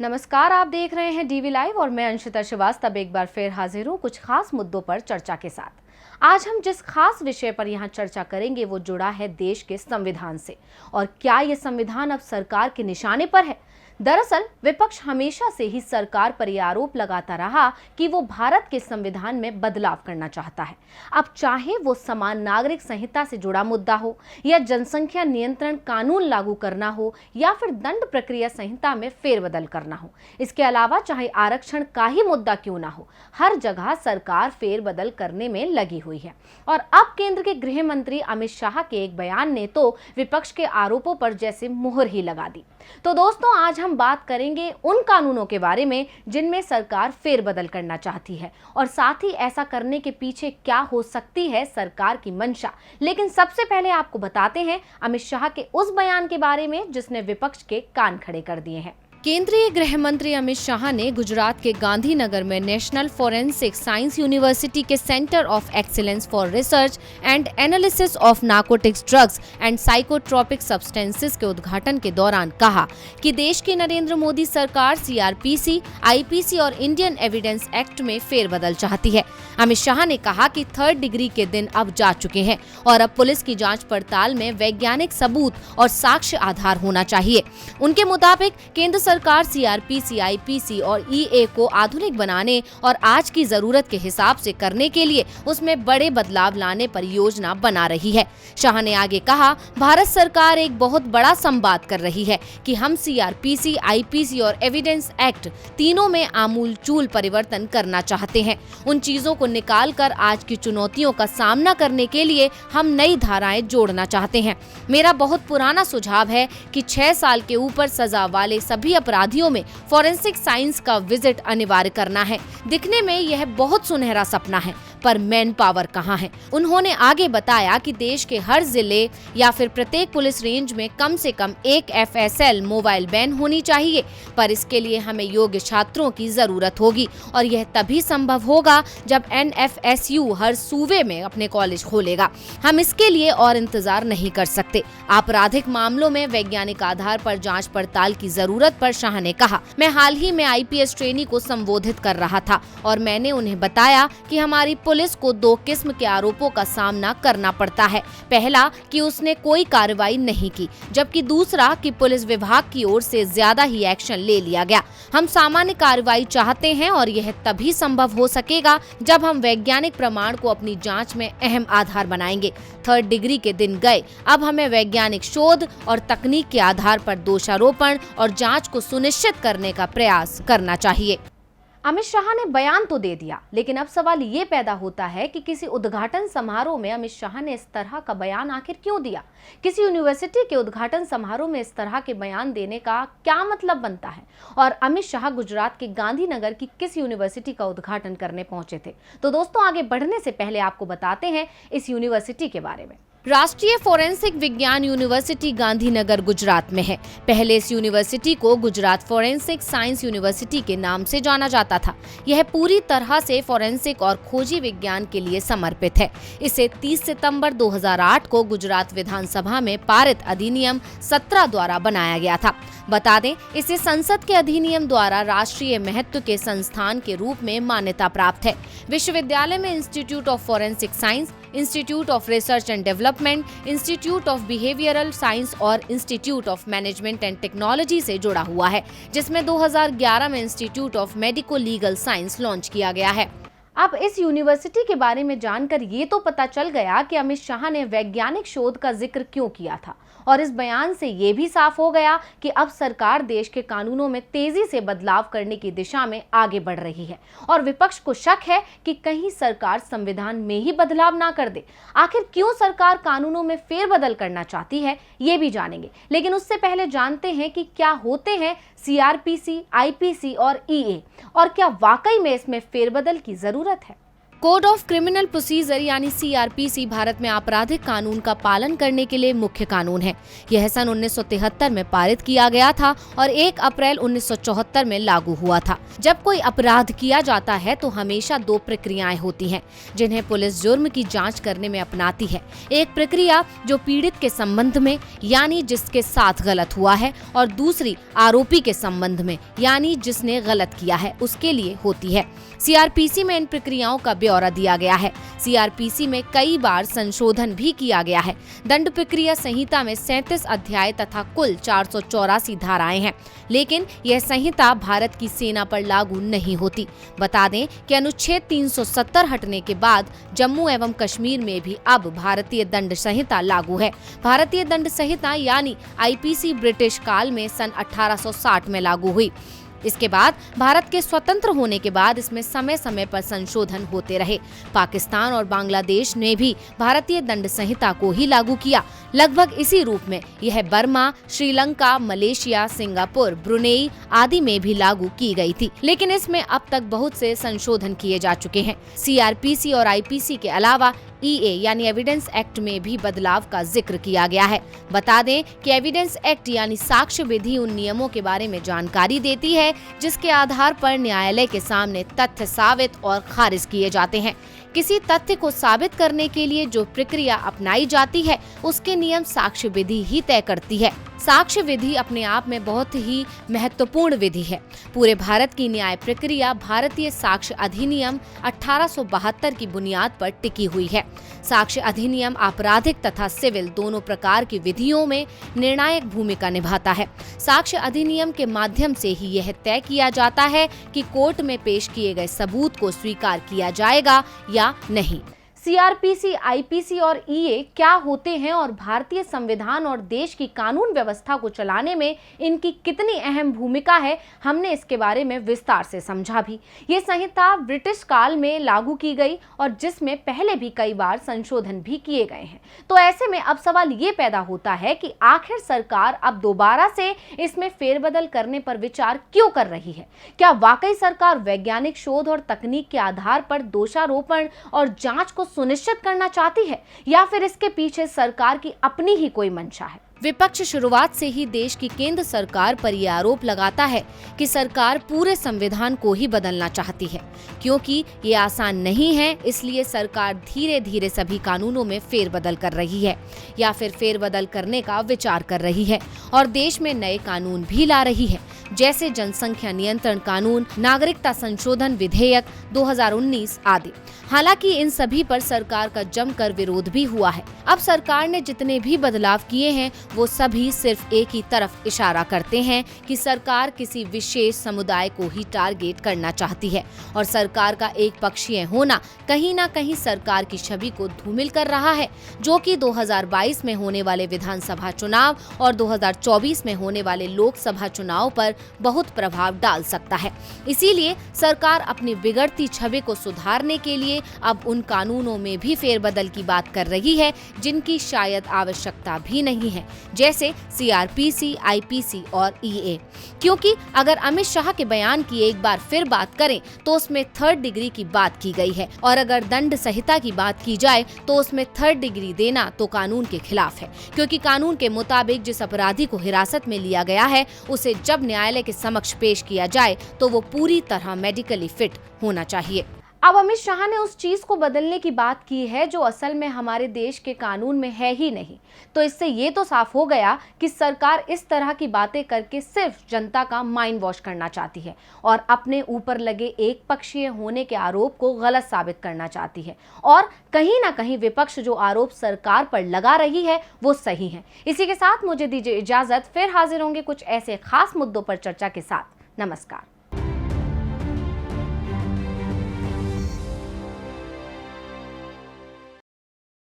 नमस्कार, आप देख रहे हैं डीवी लाइव और मैं अंशिता श्रीवास्तव एक बार फिर हाजिर हूँ कुछ खास मुद्दों पर चर्चा के साथ। आज हम जिस खास विषय पर यहाँ चर्चा करेंगे वो जुड़ा है देश के संविधान से। और क्या ये संविधान अब सरकार के निशाने पर है? दरअसल विपक्ष हमेशा से ही सरकार पर यह आरोप लगाता रहा कि वो भारत के संविधान में बदलाव करना चाहता है। अब चाहे वो समान नागरिक संहिता से जुड़ा मुद्दा हो या जनसंख्या नियंत्रण कानून लागू करना हो या फिर दंड प्रक्रिया संहिता में फेरबदल करना हो, इसके अलावा चाहे आरक्षण का ही मुद्दा क्यों ना हो, हर जगह सरकार फेरबदल करने में लगी हुई है। और अब केंद्र के गृह मंत्री अमित शाह के एक बयान ने तो विपक्ष के आरोपों पर जैसे मुहर ही लगा दी। तो दोस्तों, आज हम बात करेंगे उन कानूनों के बारे में जिनमें सरकार फेरबदल करना चाहती है और साथ ही ऐसा करने के पीछे क्या हो सकती है सरकार की मंशा। लेकिन सबसे पहले आपको बताते हैं अमित शाह के उस बयान के बारे में जिसने विपक्ष के कान खड़े कर दिए हैं। केंद्रीय गृह मंत्री अमित शाह ने गुजरात के गांधीनगर में नेशनल फोरेंसिक साइंस यूनिवर्सिटी के centre of excellence for research and analysis of narcotics drugs and psychotropic substances के उद्घाटन के दौरान कहा कि देश की नरेंद्र मोदी सरकार सीआरपीसी, आईपीसी और इंडियन एविडेंस एक्ट में फेरबदल चाहती है। अमित शाह ने कहा कि 3rd डिग्री के दिन अब जा चुके हैं और अब पुलिस की जांच पड़ताल में वैज्ञानिक सबूत और साक्ष्य आधार होना चाहिए। उनके मुताबिक केंद्र सरकार सीआरपीसी, आईपीसी और ईए को आधुनिक बनाने और आज की जरूरत के हिसाब से करने के लिए उसमें बड़े बदलाव लाने पर योजना बना रही है। शाह ने आगे कहा, भारत सरकार एक बहुत बड़ा संवाद कर रही है कि हम सीआरपीसी, आईपीसी और एविडेंस एक्ट तीनों में आमूलचूल परिवर्तन करना चाहते हैं। उन चीजों को निकालकर आज की चुनौतियों का सामना करने के लिए हम नई धाराएं जोड़ना चाहते हैं। मेरा बहुत पुराना सुझाव है कि 6 साल के ऊपर सजा वाले सभी अपराधियों में फॉरेंसिक साइंस का विजिट अनिवार्य करना है। दिखने में यह बहुत सुनहरा सपना है, पर मैन पावर कहाँ है? उन्होंने आगे बताया कि देश के हर जिले या फिर प्रत्येक पुलिस रेंज में कम से कम एक एफएसएल मोबाइल वैन होनी चाहिए, पर इसके लिए हमें योग्य छात्रों की जरूरत होगी और यह तभी संभव होगा जब एनएफएसयू हर सूबे में अपने कॉलेज खोलेगा। हम इसके लिए और इंतजार नहीं कर सकते। आपराधिक मामलों में वैज्ञानिक आधार पर जांच पड़ताल की जरूरत पर शाह ने कहा, मैं हाल ही में आईपीएस ट्रेनी को संबोधित कर रहा था और मैंने उन्हें बताया कि हमारी पुलिस को 2 किस्म के आरोपों का सामना करना पड़ता है। पहला कि उसने कोई कार्रवाई नहीं की, जबकि दूसरा कि पुलिस विभाग की ओर से ज्यादा ही एक्शन ले लिया गया। हम सामान्य कार्रवाई चाहते हैं और यह तभी संभव हो सकेगा जब हम वैज्ञानिक प्रमाण को अपनी जांच में अहम आधार बनाएंगे। 3rd डिग्री के दिन गए, अब हमें वैज्ञानिक शोध और तकनीक के आधार पर दोषारोपण और जांच को सुनिश्चित करने का प्रयास करना चाहिए। अमित शाह ने बयान तो दे दिया, लेकिन अब सवाल ये पैदा होता है कि किसी उद्घाटन समारोह में अमित शाह ने इस तरह का बयान आखिर क्यों दिया? किसी यूनिवर्सिटी के उद्घाटन समारोह में इस तरह के बयान देने का क्या मतलब बनता है? और अमित शाह गुजरात के गांधीनगर की किस यूनिवर्सिटी का उद्घाटन करने पहुंचे थे? तो दोस्तों, आगे बढ़ने से पहले आपको बताते हैं इस यूनिवर्सिटी के बारे में। राष्ट्रीय फोरेंसिक विज्ञान यूनिवर्सिटी गांधीनगर गुजरात में है। पहले इस यूनिवर्सिटी को गुजरात फोरेंसिक साइंस यूनिवर्सिटी के नाम से जाना जाता था। यह पूरी तरह से फोरेंसिक और खोजी विज्ञान के लिए समर्पित है। इसे 30 सितंबर 2008 को गुजरात विधानसभा में पारित अधिनियम 17 द्वारा बनाया गया था। बता दें, इसे संसद के अधिनियम द्वारा राष्ट्रीय महत्व के संस्थान के रूप में मान्यता प्राप्त है। विश्वविद्यालय में institute of forensic science, institute of research and development, institute of behavioural science और institute of management and technology से जुड़ा हुआ है, जिसमें 2011 में institute of medico legal science launch किया गया है। अब इस यूनिवर्सिटी के बारे में जानकर ये तो पता चल गया कि अमित शाह ने वैज्ञानिक शोध का जिक्र क्यों किया था, और इस बयान से ये भी साफ हो गया कि अब सरकार देश के कानूनों में तेजी से बदलाव करने की दिशा में आगे बढ़ रही है। और विपक्ष को शक है कि कहीं सरकार संविधान में ही बदलाव ना कर दे। आखिर क्यों सरकार कानूनों में फेरबदल करना चाहती है, ये भी जानेंगे, लेकिन उससे पहले जानते हैं कि क्या होते हैं सीआरपीसी, आईपीसी और ईए, और क्या वाकई में इसमें फेरबदल की जरूरत है। कोड ऑफ क्रिमिनल प्रोसीजर यानी CRPC भारत में आपराधिक कानून का पालन करने के लिए मुख्य कानून है। यह सन 1973 में पारित किया गया था और 1 अप्रैल 1974 में लागू हुआ था। जब कोई अपराध किया जाता है तो हमेशा 2 प्रक्रियाएं होती हैं, जिन्हें पुलिस जुर्म की जांच करने में अपनाती है। एक प्रक्रिया जो पीड़ित के संबंध में यानी जिसके साथ गलत हुआ है, और दूसरी आरोपी के संबंध में यानी जिसने गलत किया है उसके लिए होती है। CRPC में इन प्रक्रियाओं का ब्यौरा दिया गया है। CRPC में कई बार संशोधन भी किया गया है। दंड प्रक्रिया संहिता में 37 अध्याय तथा कुल 484 धाराएं हैं, लेकिन यह संहिता भारत की सेना पर लागू नहीं होती। बता दें कि अनुच्छेद 370 हटने के बाद जम्मू एवं कश्मीर में भी अब भारतीय दंड संहिता लागू है। भारतीय दंड संहिता यानी IPC ब्रिटिश काल में सन 1860 में लागू हुई। इसके बाद भारत के स्वतंत्र होने के बाद इसमें समय समय पर संशोधन होते रहे। पाकिस्तान और बांग्लादेश ने भी भारतीय दंड संहिता को ही लागू किया। लगभग इसी रूप में यह Burma, Sri Lanka, Malaysia, Singapore, Brunei आदि में भी लागू की गई थी, लेकिन इसमें अब तक बहुत से संशोधन किए जा चुके हैं। CRPC और IPC के अलावा EA यानी एविडेंस एक्ट में भी बदलाव का जिक्र किया गया है। बता दें कि एविडेंस एक्ट यानी साक्ष्य विधि उन नियमों के बारे में जानकारी देती है जिसके आधार पर न्यायालय के सामने तथ्य साबित और खारिज किए जाते हैं। किसी तथ्य को साबित करने के लिए जो प्रक्रिया अपनाई जाती है उसके नियम साक्ष्य विधि ही तय करती है। साक्ष्य विधि अपने आप में बहुत ही महत्वपूर्ण विधि है। पूरे भारत की न्याय प्रक्रिया भारतीय साक्ष्य अधिनियम 1872 की बुनियाद पर टिकी हुई है। साक्ष्य अधिनियम आपराधिक तथा सिविल दोनों प्रकार की विधियों में निर्णायक भूमिका निभाता है। साक्ष्य अधिनियम के माध्यम से ही यह तय किया जाता है कि कोर्ट में पेश किए गए सबूत को स्वीकार किया जाएगा या नहीं। CRPC, IPC और EA क्या होते हैं और भारतीय संविधान और देश की कानून व्यवस्था को चलाने में इनकी कितनी अहम भूमिका है, हमने इसके बारे में विस्तार से समझा भी। ये संहिता ब्रिटिश काल में लागू की गई और जिसमें पहले भी कई बार संशोधन भी किए गए हैं। तो ऐसे में अब सवाल ये पैदा होता है कि आखिर सरकार अब दोबारा से इसमें फेरबदल करने पर विचार क्यों कर रही है? क्या वाकई सरकार वैज्ञानिक शोध और तकनीक के आधार पर दोषारोपण और जांच को सुनिश्चित करना चाहती है, या फिर इसके पीछे सरकार की अपनी ही कोई मंशा है? विपक्ष शुरुआत से ही देश की केंद्र सरकार पर यह आरोप लगाता है कि सरकार पूरे संविधान को ही बदलना चाहती है। क्योंकि ये आसान नहीं है, इसलिए सरकार धीरे धीरे सभी कानूनों में फेरबदल कर रही है या फिर फेरबदल करने का विचार कर रही है और देश में नए कानून भी ला रही है, जैसे जनसंख्या नियंत्रण कानून, नागरिकता संशोधन विधेयक 2019 आदि। हालांकि इन सभी पर सरकार का जमकर विरोध भी हुआ है। अब सरकार ने जितने भी बदलाव किए हैं वो सभी सिर्फ एक ही तरफ इशारा करते हैं कि सरकार किसी विशेष समुदाय को ही टारगेट करना चाहती है और सरकार का एक पक्षीय होना कहीं ना कहीं सरकार की छवि को धूमिल कर रहा है, जो कि 2022 में होने वाले विधानसभा चुनाव और 2024 में होने वाले लोकसभा चुनाव पर बहुत प्रभाव डाल सकता है। इसीलिए सरकार अपनी बिगड़ती छवि को सुधारने के लिए अब उन कानूनों में भी फेरबदल की बात कर रही है जिनकी शायद आवश्यकता भी नहीं है, जैसे CRPC, IPC और EA। क्योंकि अगर अमित शाह के बयान की एक बार फिर बात करें तो उसमें 3rd डिग्री की बात की गई है, और अगर दंड संहिता की बात की जाए तो उसमें 3rd डिग्री देना तो कानून के खिलाफ है। क्योंकि कानून के मुताबिक जिस अपराधी को हिरासत में लिया गया है उसे जब न्यायालय के समक्ष पेश किया जाए तो वो पूरी तरह मेडिकली फिट होना चाहिए। अब अमित शाह ने उस चीज को बदलने की बात की है जो असल में हमारे देश के कानून में है ही नहीं। तो इससे ये तो साफ हो गया कि सरकार इस तरह की बातें करके सिर्फ जनता का माइंड वॉश करना चाहती है और अपने ऊपर लगे एक पक्षीय होने के आरोप को गलत साबित करना चाहती है। और कहीं ना कहीं विपक्ष जो आरोप सरकार पर लगा रही है वो सही है। इसी के साथ मुझे दीजिए इजाजत, फिर हाजिर होंगे कुछ ऐसे खास मुद्दों पर चर्चा के साथ। नमस्कार।